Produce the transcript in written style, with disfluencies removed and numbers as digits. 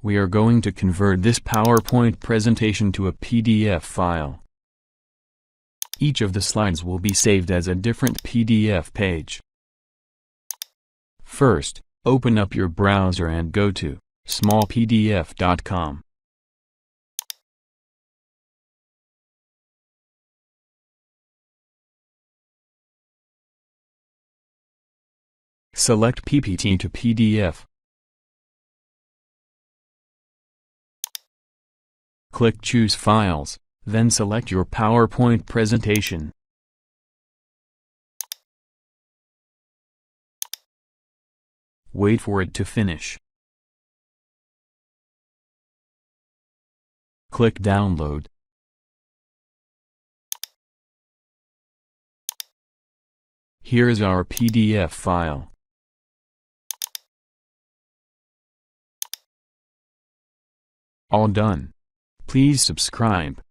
We are going to convert this PowerPoint presentation to a PDF file. Each of the slides will be saved as a different PDF page. First, open up your browser and go to smallpdf.com. Select PPT to PDF. Click Choose Files, then select your PowerPoint presentation. Wait for it to finish. Click Download. Here is our PDF file. All done. Please subscribe.